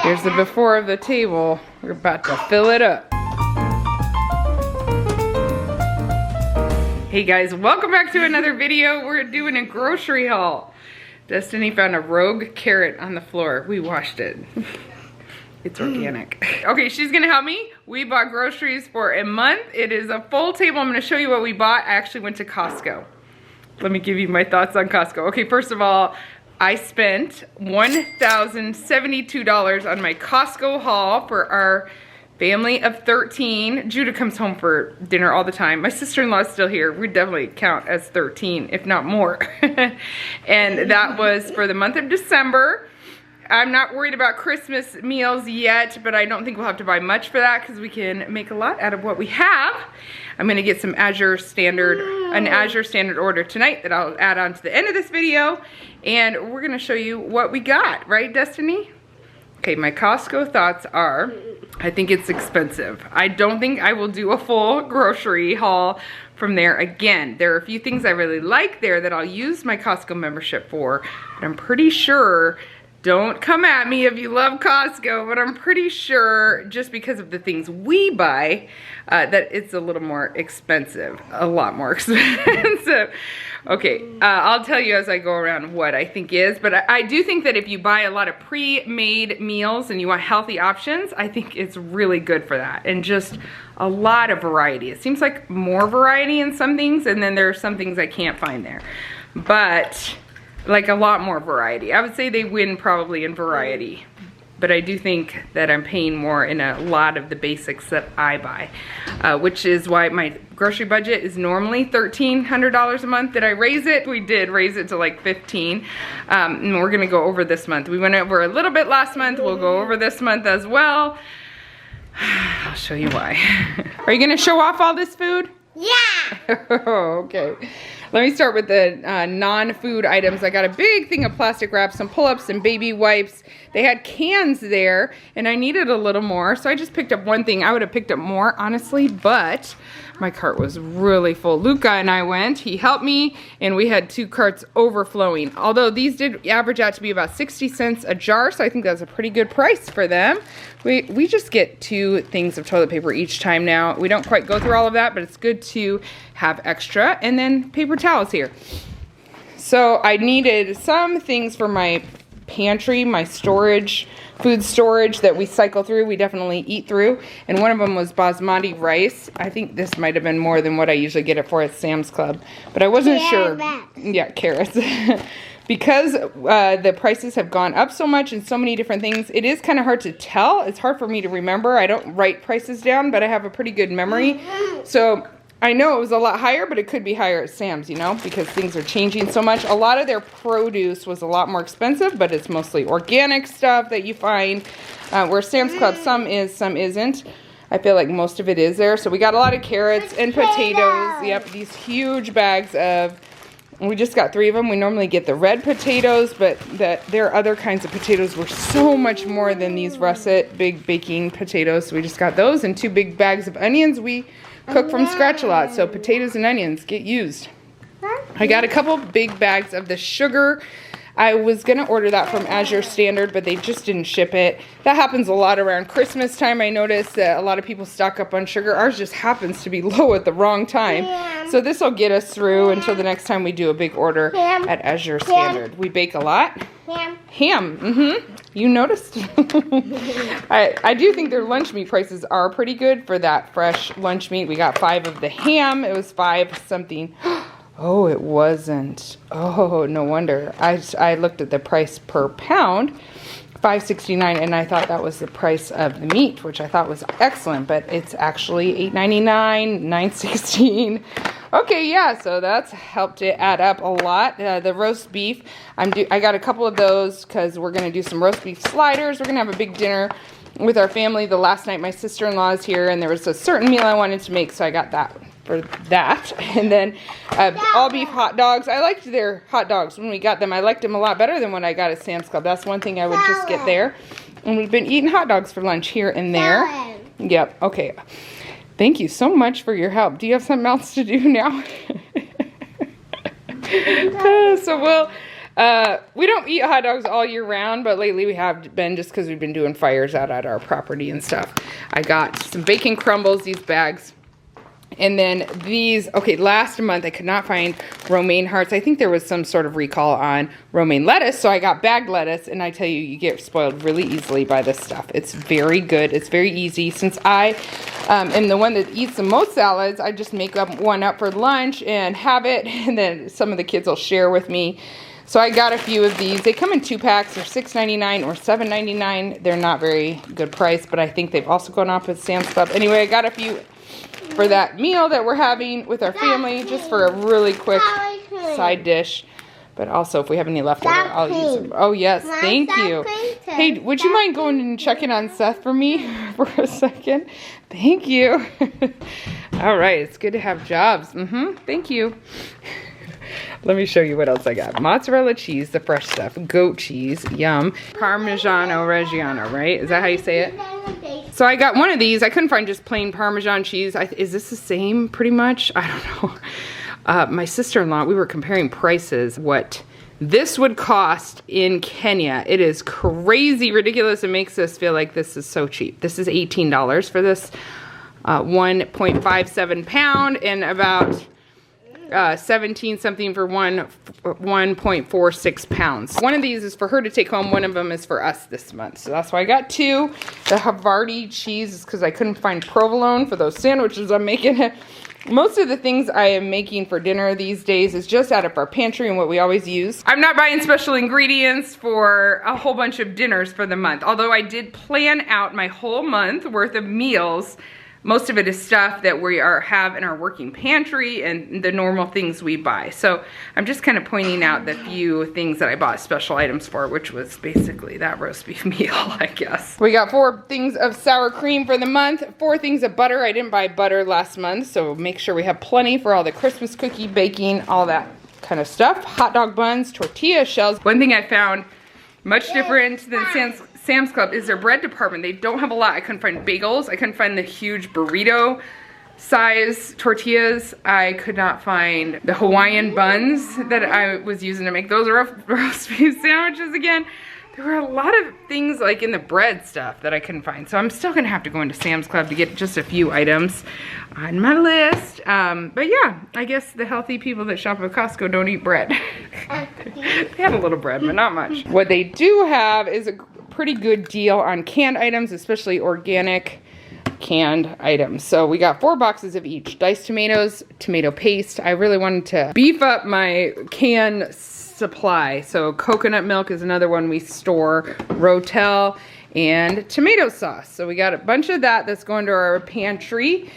Here's the before of the table. We're about to fill it up. Hey guys, welcome back to another video. We're doing a grocery haul. Destiny found a rogue carrot on the floor. We washed it. It's organic. Okay, she's gonna help me. We bought groceries for a month. It is a full table. I'm gonna show you what we bought. I actually went to Costco. Let me give you my thoughts on Costco. Okay, first of all, I spent $1,072 on my Costco haul for our family of 13. Judah comes home for dinner all the time. My sister-in-law is still here. We definitely count as 13, if not more. And that was for the month of December. I'm not worried about Christmas meals yet, but I don't think we'll have to buy much for that because we can make a lot out of what we have. I'm gonna get some Azure standard, an Azure standard order tonight that I'll add on to the end of this video. And we're gonna show you what we got, right, Destiny? Okay, my Costco thoughts are, I think it's expensive. I don't think I will do a full grocery haul from there again. There are a few things I really like there that I'll use my Costco membership for, but I'm pretty sure, don't come at me if you love Costco, but I'm pretty sure just because of the things we buy, that it's a little more expensive, a lot more expensive. Okay, I'll tell you as I go around what I think is, but I do think that if you buy a lot of pre-made meals and you want healthy options, I think it's really good for that. And just a lot of variety. It seems like more variety in some things, and then there are some things I can't find there. But like a lot more variety. I would say they win probably in variety. But I do think that I'm paying more in a lot of the basics that I buy, which is why my grocery budget is normally $1,300 a month. Did I raise it? We did raise it to like $1,500. And we're gonna go over this month. We went over a little bit last month. We'll go over this month as well. I'll show you why. Are you gonna show off all this food? Yeah. Okay. Let me start with the non-food items. I got a big thing of plastic wrap, some pull-ups, and baby wipes. They had cans there, and I needed a little more, so I just picked up one thing. I would have picked up more, honestly, but my cart was really full. Luka and I went. He helped me, and we had 2 carts overflowing. Although these did average out to be about 60 cents a jar, so I think that's a pretty good price for them. We just get 2 things of toilet paper each time now. We don't quite go through all of that, but it's good to have extra. And then paper towels here. So I needed some things for my pantry, my storage, food storage that we cycle through. We definitely eat through. And one of them was basmati rice. I think this might have been more than what I usually get it for at Sam's Club. But I wasn't sure. Yeah, carrots. Because the prices have gone up so much and so many different things, it is kind of hard to tell. It's hard for me to remember. I don't write prices down, but I have a pretty good memory. So I know it was a lot higher, but it could be higher at Sam's, you know, because things are changing so much. A lot of their produce was a lot more expensive, but it's mostly organic stuff that you find. Where Sam's Club, some is, some isn't. I feel like most of it is there. So we got a lot of carrots and potatoes. Yep, these huge bags of... We just got 3 of them. We normally get the red potatoes, but their other kinds of potatoes were so much more than these russet big baking potatoes. So we just got those and 2 big bags of onions. We cook from scratch a lot, so potatoes and onions get used. I got a couple big bags of the sugar. I was gonna order that from Azure Standard, but they just didn't ship it. That happens a lot around Christmas time. I noticed that a lot of people stock up on sugar. Ours just happens to be low at the wrong time. So this will get us through until the next time we do a big order at Azure Standard. We bake a lot. Ham. Mm-hmm. You noticed? I do think their lunch meat prices are pretty good for that fresh lunch meat. We got 5 of the ham. It was 5 something. Oh, it wasn't. Oh, no wonder. I looked at the price per pound, $5.69, and I thought that was the price of the meat, which I thought was excellent, but it's actually $8.99, $9.16. Okay, yeah, so that's helped it add up a lot. The roast beef, I got a couple of those because we're going to do some roast beef sliders. We're going to have a big dinner with our family. The last night my sister-in-law is here, and there was a certain meal I wanted to make, so I got that for that. And then all beef hot dogs. I liked their hot dogs when we got them. I liked them a lot better than when I got at Sam's Club. That's one thing I would just get there. And we've been eating hot dogs for lunch here and there. Yep, okay. Thank you so much for your help. Do you have something else to do now? So we'll We don't eat hot dogs all year round, but lately we have been just because we've been doing fires out at our property and stuff. I got some bacon crumbles, these bags. And then these, okay, last month I could not find romaine hearts. I think there was some sort of recall on romaine lettuce, so I got bagged lettuce, and I tell you, you get spoiled really easily by this stuff. It's very good. It's very easy. Since I am the one that eats the most salads, I just make one up for lunch and have it, and then some of the kids will share with me. So I got a few of these. They come in 2 packs. They're $6.99 or $7.99. They're not very good price, but I think they've also gone off at Sam's Club. Anyway, I got a few for that meal that we're having with our family, just for a really quick side dish. But also, if we have any left over, I'll use them. Oh, yes. Thank you. Hey, would you mind going and checking on Seth for me for a second? Thank you. All right. It's good to have jobs. Thank you. Let me show you what else I got. Mozzarella cheese, the fresh stuff. Goat cheese, yum. Parmigiano Reggiano, right? Is that how you say it? So I got one of these. I couldn't find just plain Parmesan cheese. Is this the same pretty much? I don't know. My sister-in-law, we were comparing prices, what this would cost in Kenya. It is crazy ridiculous. It makes us feel like this is so cheap. This is $18 for this 1.57 pound and about 17 something for 1.46 pounds. One of these is for her to take home. One of them is for us this month. So that's why I got 2. The Havarti cheese is because I couldn't find provolone for those sandwiches I'm making. Most of the things I am making for dinner these days is just out of our pantry and what we always use. I'm not buying special ingredients for a whole bunch of dinners for the month. Although I did plan out my whole month worth of meals. Most of it is stuff that we have in our working pantry and the normal things we buy. So I'm just kind of pointing out the few things that I bought special items for, which was basically that roast beef meal, I guess. We got 4 things of sour cream for the month, 4 things of butter. I didn't buy butter last month, so make sure we have plenty for all the Christmas cookie baking, all that kind of stuff. Hot dog buns, tortilla shells. One thing I found much different than Sam's Club is their bread department. They don't have a lot. I couldn't find bagels. I couldn't find the huge burrito size tortillas. I could not find the Hawaiian buns that I was using to make those roast beef sandwiches again. There were a lot of things like in the bread stuff that I couldn't find. So I'm still gonna have to go into Sam's Club to get just a few items on my list. But yeah, I guess the healthy people that shop at Costco don't eat bread. They had a little bread, but not much. What they do have is a pretty good deal on canned items, especially organic canned items. So we got 4 boxes of each. Diced tomatoes, tomato paste. I really wanted to beef up my can supply. So coconut milk is another one we store, Rotel, and tomato sauce. So we got a bunch of that that's going to our pantry,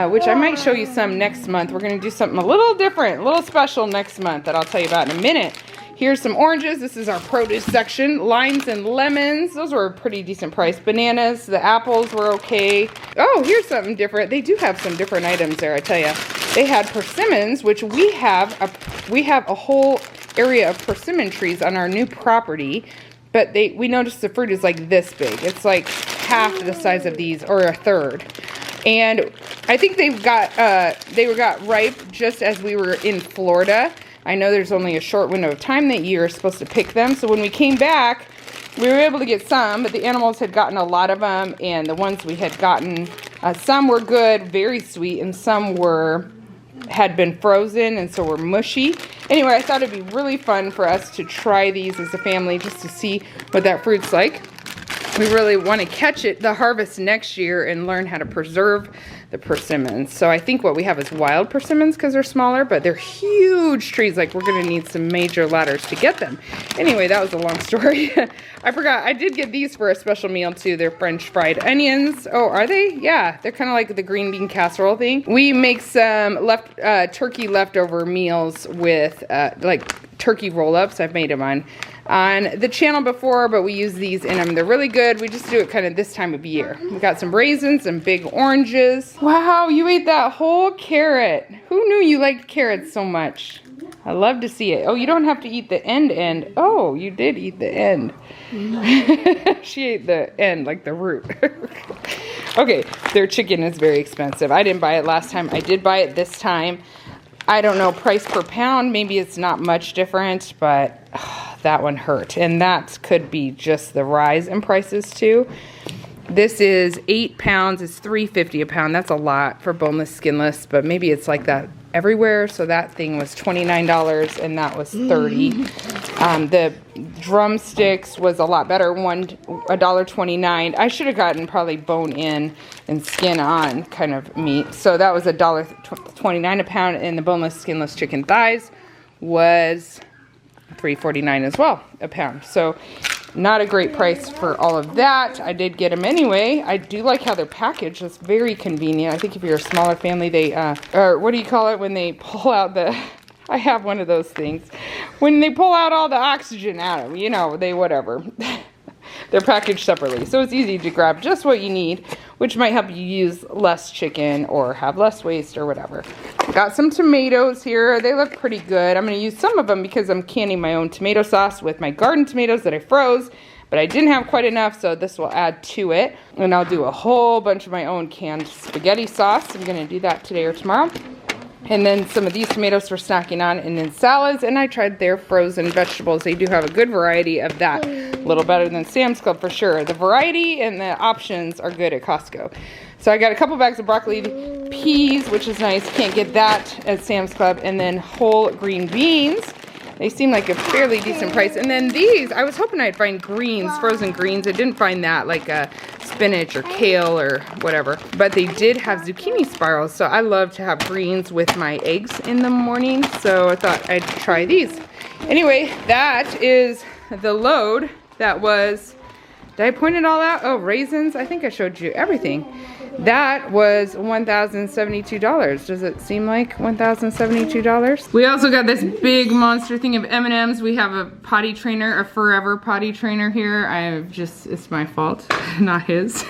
which I might show you some next month. We're gonna do something a little different, a little special next month that I'll tell you about in a minute. Here's some oranges. This is our produce section. Limes and lemons. Those were a pretty decent price. Bananas. The apples were okay. Oh, here's something different. They do have some different items there, I tell you. They had persimmons, which we have a whole area of persimmon trees on our new property. But we noticed the fruit is like this big. It's like half the size of these, or a third. And I think they got ripe just as we were in Florida. I know there's only a short window of time that you're supposed to pick them. So when we came back, we were able to get some, but the animals had gotten a lot of them. And the ones we had gotten, some were good, very sweet, and some had been frozen and so were mushy. Anyway, I thought it'd be really fun for us to try these as a family just to see what that fruit's like. We really want to catch the harvest next year and learn how to preserve the persimmons. So I think what we have is wild persimmons because they're smaller, but they're huge trees. Like, we're going to need some major ladders to get them. Anyway, that was a long story. I forgot. I did get these for a special meal too. They're French fried onions. Oh, are they? Yeah, they're kind of like the green bean casserole thing. We make some turkey leftover meals with like turkey roll-ups. I've made them on the channel before, but we use these in them. They're really good. We just do it kind of this time of year. We got some raisins and big oranges. Wow, you ate that whole carrot. Who knew you liked carrots so much? I love to see it. Oh, you don't have to eat the end. Oh, you did eat the end. She ate the end, like the root. Okay, their chicken is very expensive. I didn't buy it last time. I did buy it this time. I don't know, price per pound, maybe it's not much different, but that one hurt. And that could be just the rise in prices too. This is 8 pounds, it's $3.50 a pound. That's a lot for boneless, skinless, but maybe it's like that everywhere. So that thing was $29 and that was $30. The drumsticks was a lot better, $1.29. I should have gotten probably bone in and skin on kind of meat. So that was $1.29 a pound, and the boneless, skinless chicken thighs was $3.49 as well a pound. So not a great price for all of that. I did get them anyway. I do like how they're packaged. It's very convenient. I think if you're a smaller family, they, or what do you call it when they pull out the, I have one of those things. When they pull out all the oxygen out of them, you know, they whatever. They're packaged separately. So it's easy to grab just what you need, which might help you use less chicken or have less waste or whatever. Got some tomatoes here. They look pretty good. I'm going to use some of them because I'm canning my own tomato sauce with my garden tomatoes that I froze, but I didn't have quite enough, so this will add to it. And I'll do a whole bunch of my own canned spaghetti sauce. I'm going to do that today or tomorrow. And then some of these tomatoes for snacking on, and then salads. And I tried their frozen vegetables. They do have a good variety of that. A little better than Sam's Club for sure. The variety and the options are good at Costco. So I got a couple bags of broccoli, peas, which is nice. Can't get that at Sam's Club. And then whole green beans. They seem like a fairly decent price. And then these, I was hoping I'd find greens, frozen greens. I didn't find that, like spinach or kale or whatever. But they did have zucchini spirals. So I love to have greens with my eggs in the morning. So I thought I'd try these. Anyway, that is the load. That was, did I point it all out? Oh, raisins. I think I showed you everything. That was $1,072. Does it seem like $1,072? We also got this big monster thing of M&Ms. We have a potty trainer, a forever potty trainer here. It's my fault, not his.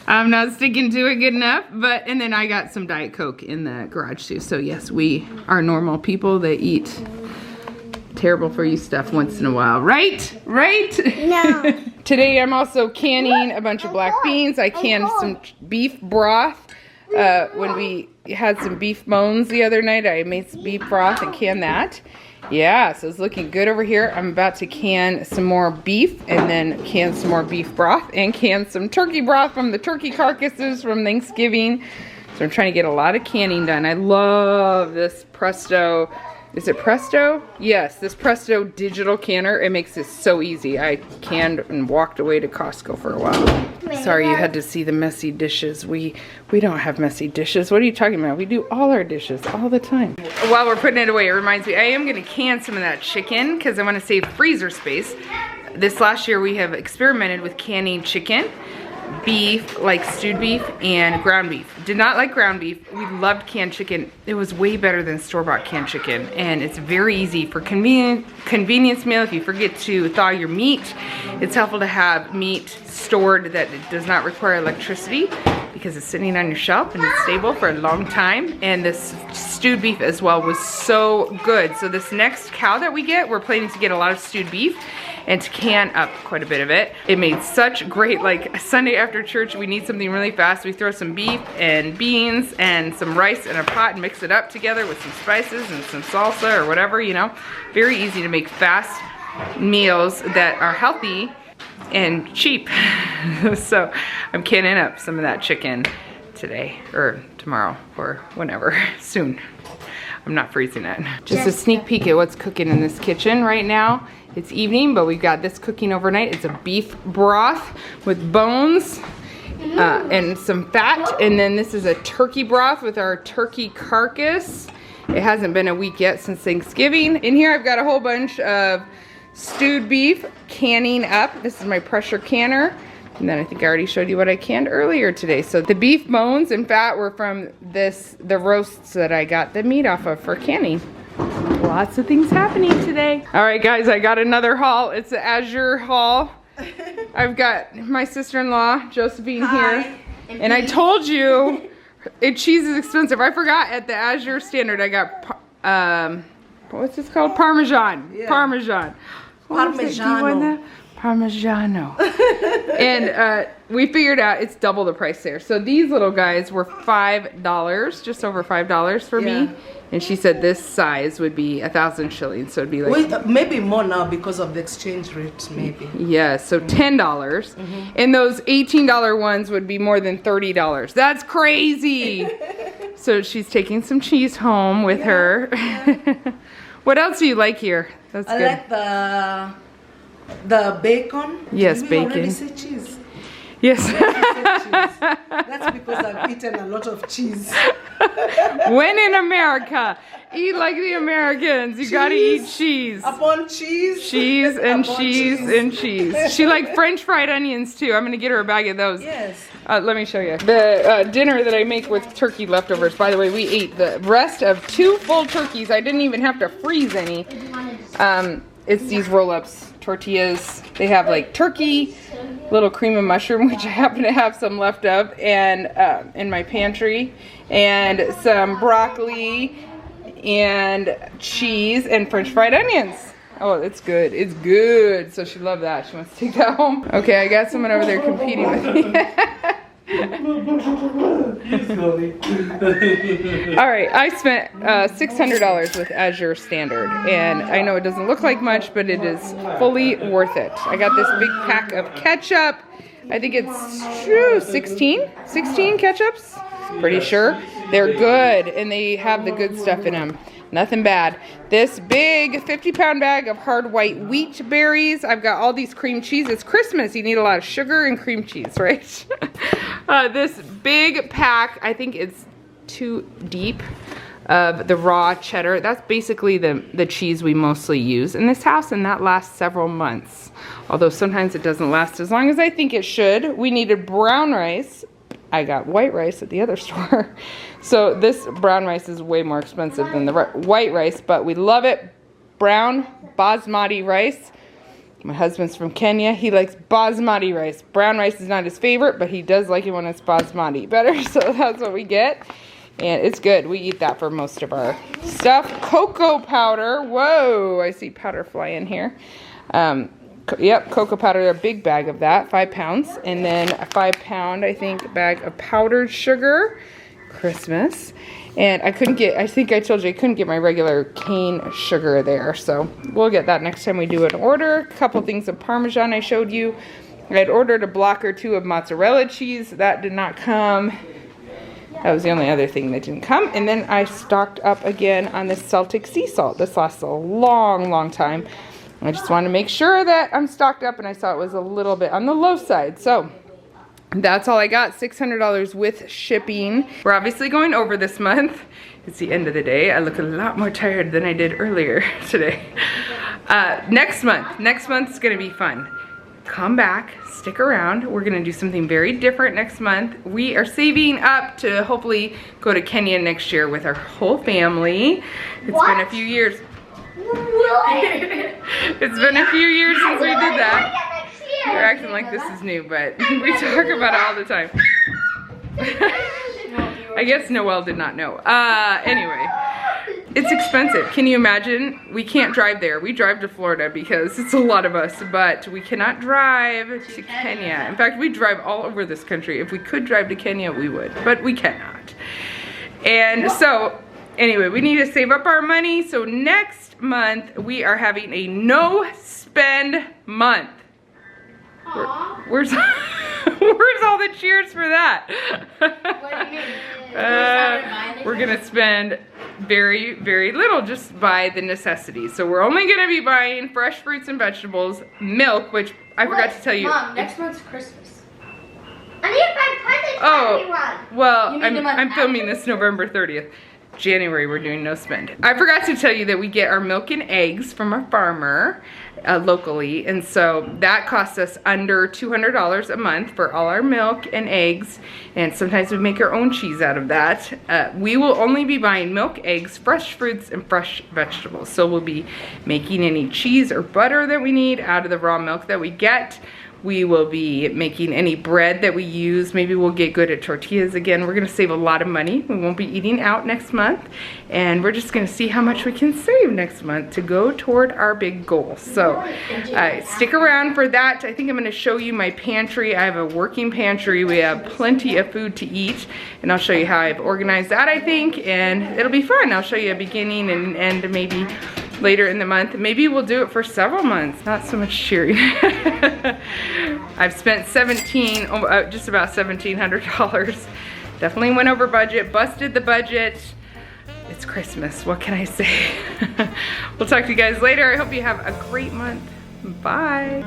I'm not sticking to it good enough. And then I got some Diet Coke in the garage too. So yes, we are normal people that eat terrible for you stuff once in a while, right? Right? No. Today I'm also canning a bunch of black beans. I canned some beef broth. When we had some beef bones the other night, I made some beef broth and canned that. Yeah, so it's looking good over here. I'm about to can some more beef and then can some more beef broth and can some turkey broth from the turkey carcasses from Thanksgiving. So I'm trying to get a lot of canning done. I love this Presto. Is it Presto? Yes, this Presto digital canner. It makes it so easy. I canned and walked away to Costco for a while. Sorry you had to see the messy dishes. We don't have messy dishes. What are you talking about? We do all our dishes all the time. While we're putting it away, it reminds me, I am gonna can some of that chicken because I wanna save freezer space. This last year we have experimented with canning chicken, beef, like stewed beef, and ground beef. Did not like ground beef. We loved canned chicken. It was way better than store-bought canned chicken, and it's very easy for convenience meal. If you forget to thaw your meat, it's helpful to have meat stored that it does not require electricity because it's sitting on your shelf and it's stable for a long time. And this stewed beef as well was so good. So this next cow that we get, we're planning to get a lot of stewed beef and to can up quite a bit of it. It made such great, like Sunday after church, we need something really fast. We throw some beef and beans and some rice in a pot and mix it up together with some spices and some salsa or whatever, you know. Very easy to make fast meals that are healthy and cheap. So I'm canning up some of that chicken today or tomorrow or whenever, soon. I'm not freezing it. Just a sneak peek at what's cooking in this kitchen right now. It's evening, but we've got this cooking overnight. It's a beef broth with bones and some fat. And then this is a turkey broth with our turkey carcass. It hasn't been a week yet since Thanksgiving. In here I've got a whole bunch of stewed beef canning up. This is my pressure canner. And then I think I already showed you what I canned earlier today. So the beef bones and fat were from the roasts that I got the meat off of for canning. Lots of things happening today. All right, guys, I got another haul. It's an Azure haul. I've got my sister-in-law, Josephine, here. And I told you, cheese is expensive. I forgot at the Azure standard, I got, what's this called? Parmesan. Yeah. Parmesan. Parmigiano. Parmigiano. And we figured out it's double the price there. So these little guys were $5, just over $5 for me. And she said this size would be 1,000 shillings. So it'd be like... maybe more now because of the exchange rate, maybe. Yeah, so $10. And those $18 ones would be more than $30. That's crazy. So she's taking some cheese home with her. What else do you like here? That's good. I like the bacon. Yes, Did we bacon. already say cheese? Yes. That's because I've eaten a lot of cheese. When in America, eat like the Americans. You gotta eat cheese. Upon cheese. Cheese and cheese and cheese. She liked French fried onions too. I'm gonna get her a bag of those. Yes. Let me show you. The dinner that I make with turkey leftovers. By the way, we ate the rest of 2 full turkeys. I didn't even have to freeze any. It's these roll-ups, tortillas. They have like turkey, little cream of mushroom, which I happen to have some left of, and in my pantry, and some broccoli, and cheese, and French fried onions. Oh, it's good. It's good. So she loved that. She wants to take that home. Okay, I got someone over there competing with me. All right, I spent $600 with Azure Standard, and I know it doesn't look like much, but it is fully worth it. I got this big pack of ketchup. I think it's 16 ketchups, pretty sure. They're good, and they have the good stuff in them. Nothing bad. This big 50-pound bag of hard white wheat berries. I've got all these cream cheese. It's Christmas. You need a lot of sugar and cream cheese, right? This big pack, I think it's 2 deep, of the raw cheddar. That's basically the cheese we mostly use in this house, and that lasts several months. Although sometimes it doesn't last as long as I think it should. We needed brown rice. I got white rice at the other store. So this brown rice is way more expensive than the white rice, but we love it. Brown basmati rice. My husband's from Kenya. He likes basmati rice. Brown rice is not his favorite, but he does like it when it's basmati better. So that's what we get. And it's good. We eat that for most of our stuff. Cocoa powder. Whoa, I see powder fly in here. Yep, cocoa powder, a big bag of that, 5 pounds. And then a 5-pound, I think, bag of powdered sugar. Christmas. And I couldn't get, I think I told you I couldn't get my regular cane sugar there. So we'll get that next time we do an order. A couple things of Parmesan I showed you. I had ordered a block or 2 of mozzarella cheese. That did not come. That was the only other thing that didn't come. And then I stocked up again on this Celtic sea salt. This lasts a long, long time. I just want to make sure that I'm stocked up, and I saw it was a little bit on the low side. So that's all I got, $600 with shipping. We're obviously going over this month. It's the end of the day. I look a lot more tired than I did earlier today. Next month's gonna be fun. Come back, stick around. We're gonna do something very different next month. We are saving up to hopefully go to Kenya next year with our whole family. It's been a few years. It's been a few years since we did that. You're acting like this is new, but we talk about it all the time. I guess Noelle did not know. Anyway, it's expensive. Can you imagine? We can't drive there. We drive to Florida because it's a lot of us, but we cannot drive to Kenya. In fact, we drive all over this country. If we could drive to Kenya, we would, but we cannot. And so, anyway, we need to save up our money. So next month, we are having a no-spend month. Where's all the cheers for that? What do you mean? We're gonna spend very, very little, just buy the necessities. So we're only gonna be buying fresh fruits and vegetables, milk, which I forgot to tell you. Mom, next month's Christmas. I need to buy presents for everyone. Well, I'm filming this November 30th. January we're doing no spend. I forgot to tell you that we get our milk and eggs from a farmer locally, and so that costs us under $200 a month for all our milk and eggs, and sometimes we make our own cheese out of that. We will only be buying milk, eggs, fresh fruits, and fresh vegetables, so we'll be making any cheese or butter that we need out of the raw milk that we get. We will be making any bread that we use. Maybe we'll get good at tortillas again. We're gonna save a lot of money. We won't be eating out next month. And we're just gonna see how much we can save next month to go toward our big goal. So stick around for that. I think I'm gonna show you my pantry. I have a working pantry. We have plenty of food to eat. And I'll show you how I've organized that, I think. And it'll be fun. I'll show you a beginning and end maybe later in the month. Maybe we'll do it for several months. Not so much cheering. I've spent just about $1,700. Definitely went over budget, busted the budget. It's Christmas, what can I say? We'll talk to you guys later. I hope you have a great month. Bye.